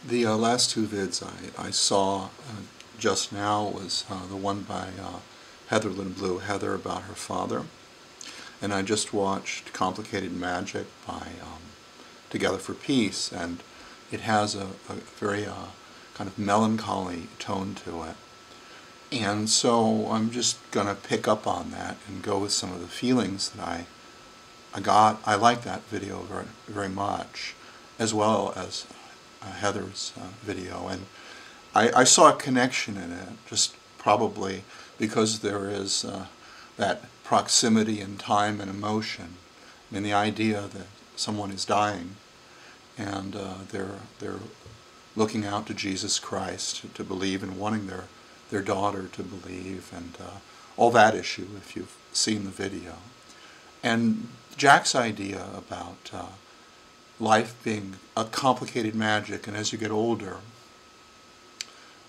The last two vids I saw just now was the one by Heather Lynn Blue, Heather, about her father. And I just watched Complicated Magic by Together for Peace, and it has a very kind of melancholy tone to it. And so I'm just going to pick up on that and go with some of the feelings that I got. I like that video very, very much, as well as Heather's video. And I saw a connection in it, just probably because there is that proximity in time and emotion. I mean, the idea that someone is dying and they're looking out to Jesus Christ to believe, and wanting their daughter to believe, and all that issue, if you've seen the video. And Jack's idea about life being a complicated magic, and as you get older,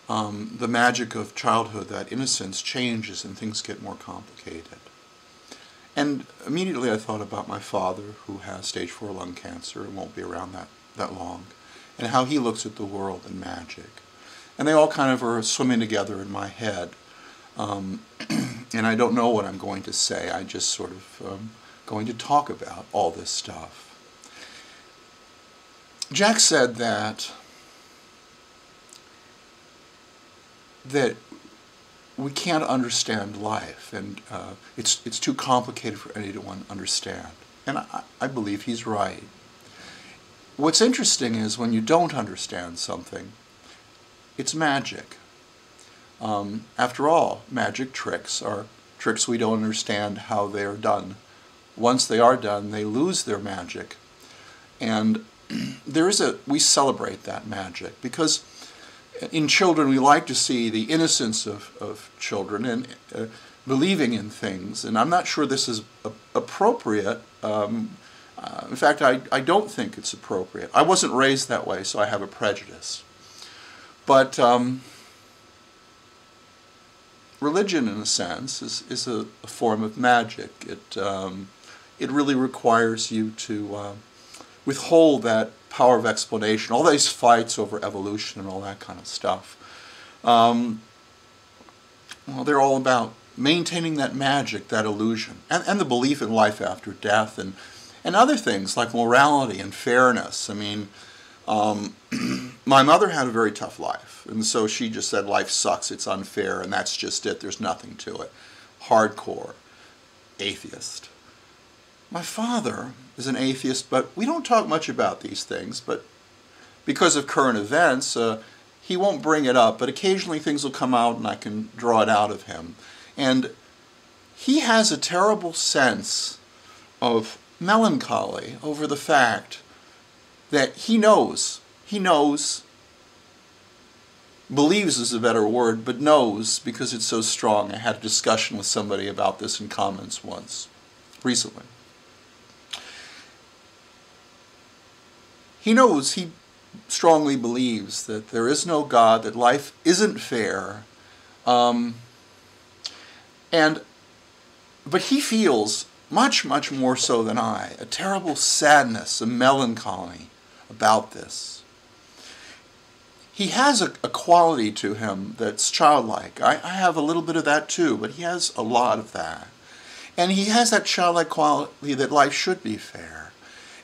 the magic of childhood, that innocence, changes and things get more complicated. And immediately I thought about my father, who has stage 4 lung cancer and won't be around that long, and how he looks at the world and magic. And they all kind of are swimming together in my head. And I don't know what I'm going to say. I just sort of going to talk about all this stuff. Jack said that we can't understand life, and it's too complicated for anyone to understand. And I believe he's right. What's interesting is when you don't understand something, it's magic. After all, magic tricks are tricks we don't understand how they are done. Once they are done, they lose their magic. And we celebrate that magic, because in children we like to see the innocence of children and believing in things. And I'm not sure this is appropriate. In fact, I don't think it's appropriate. I wasn't raised that way, so I have a prejudice. But religion, in a sense, is a form of magic. It really requires you to withhold that power of explanation, all these fights over evolution and all that kind of stuff. Well, they're all about maintaining that magic, that illusion, and the belief in life after death, and other things like morality and fairness. I mean, my mother had a very tough life, and so she just said life sucks, it's unfair, and that's just it, there's nothing to it. Hardcore atheist. My father is an atheist, but we don't talk much about these things, but because of current events, he won't bring it up, but occasionally things will come out and I can draw it out of him. And he has a terrible sense of melancholy over the fact that he knows, believes is a better word, but knows because it's so strong. I had a discussion with somebody about this in comments once, recently. He knows, he strongly believes that there is no God, that life isn't fair, but he feels, much, much more so than I, a terrible sadness, a melancholy about this. He has a quality to him that's childlike. I have a little bit of that too, but he has a lot of that. And he has that childlike quality that life should be fair.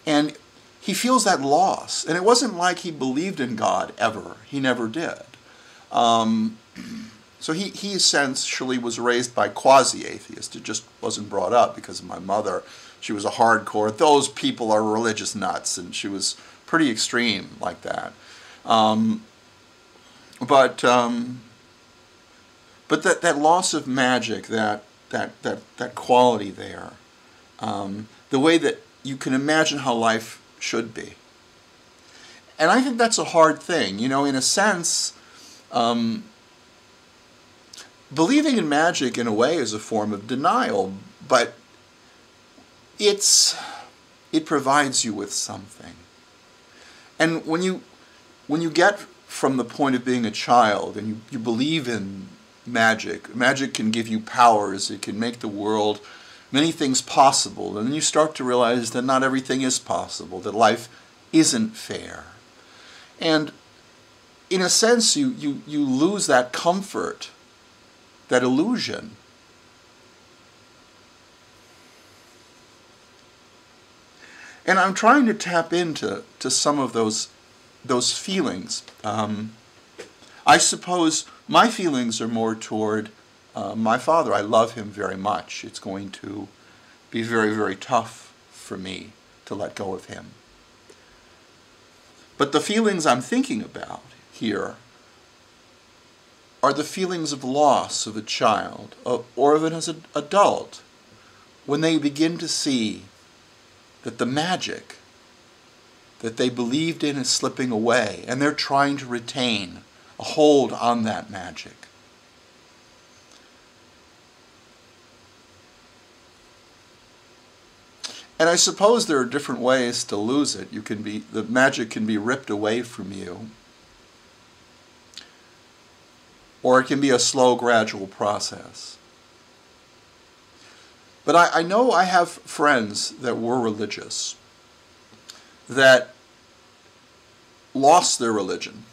And he feels that loss. And it wasn't like he believed in God ever. He never did. So he essentially was raised by quasi-atheist. It just wasn't brought up because of my mother. She was a hardcore, those people are religious nuts, and she was pretty extreme like that. But that loss of magic, that quality there, the way that you can imagine how life should be. And I think that's a hard thing. You know, in a sense, believing in magic in a way is a form of denial, but it provides you with something. And when you get from the point of being a child and you believe in magic, magic can give you powers, it can make the world, many things possible, and then you start to realize that not everything is possible, that life isn't fair. And in a sense, you lose that comfort, that illusion. And I'm trying to tap into some of those feelings. I suppose my feelings are more toward my father. I love him very much. It's going to be very, very tough for me to let go of him. But the feelings I'm thinking about here are the feelings of loss of a child, or of an as an adult, when they begin to see that the magic that they believed in is slipping away, and they're trying to retain a hold on that magic. And I suppose there are different ways to lose it. The magic can be ripped away from you, or it can be a slow, gradual process. But I know I have friends that were religious that lost their religion,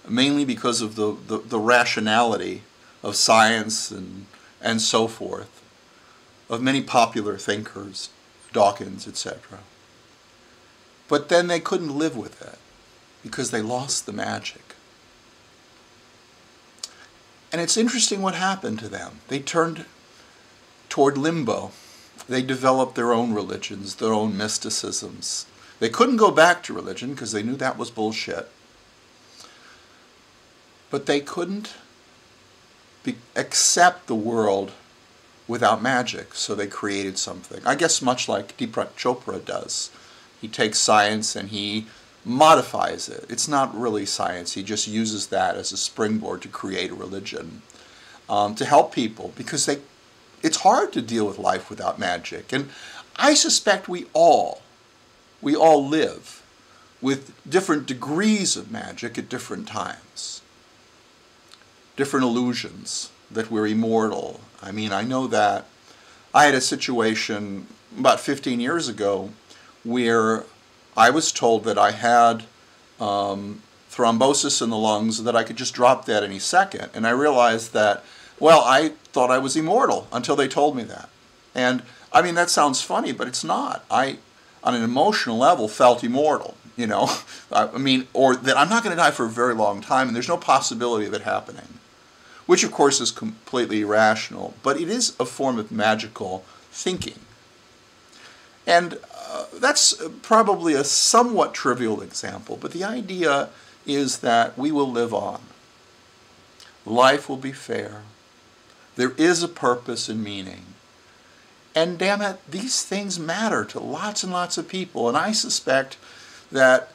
mainly because of the rationality of science and so forth, of many popular thinkers, Dawkins, etc. But then they couldn't live with it because they lost the magic. And it's interesting what happened to them. They turned toward limbo. They developed their own religions, their own mysticisms. They couldn't go back to religion because they knew that was bullshit. But they couldn't accept the world without magic, so they created something. I guess much like Deepak Chopra does. He takes science and he modifies it. It's not really science. He just uses that as a springboard to create a religion, to help people, because it's hard to deal with life without magic. And I suspect we all live with different degrees of magic at different times. Different illusions that we're immortal. I mean, I know that I had a situation about 15 years ago where I was told that I had thrombosis in the lungs, that I could just drop dead any second. And I realized that, well, I thought I was immortal until they told me that. And I mean, that sounds funny, but it's not. I, on an emotional level, felt immortal, you know. I mean, or that I'm not going to die for a very long time, and there's no possibility of it happening. Which, of course, is completely irrational, but it is a form of magical thinking. And that's probably a somewhat trivial example, but the idea is that we will live on. Life will be fair. There is a purpose and meaning. And damn it, these things matter to lots and lots of people. And I suspect that,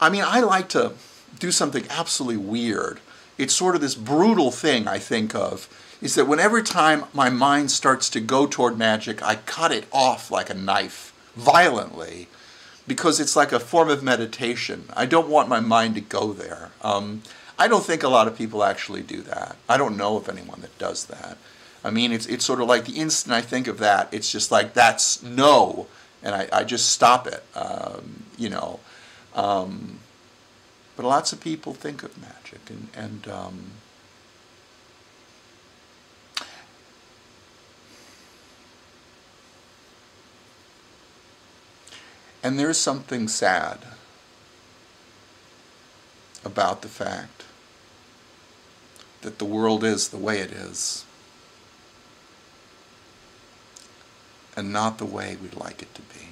I mean, I like to do something absolutely weird. It's sort of this brutal thing I think of, is that whenever time my mind starts to go toward magic, I cut it off like a knife, violently, because it's like a form of meditation. I don't want my mind to go there. I don't think a lot of people actually do that. I don't know of anyone that does that. I mean, it's sort of like the instant I think of that, it's just like, that's no, and I just stop it, you know. But lots of people think of magic, and there's something sad about the fact that the world is the way it is, and not the way we'd like it to be.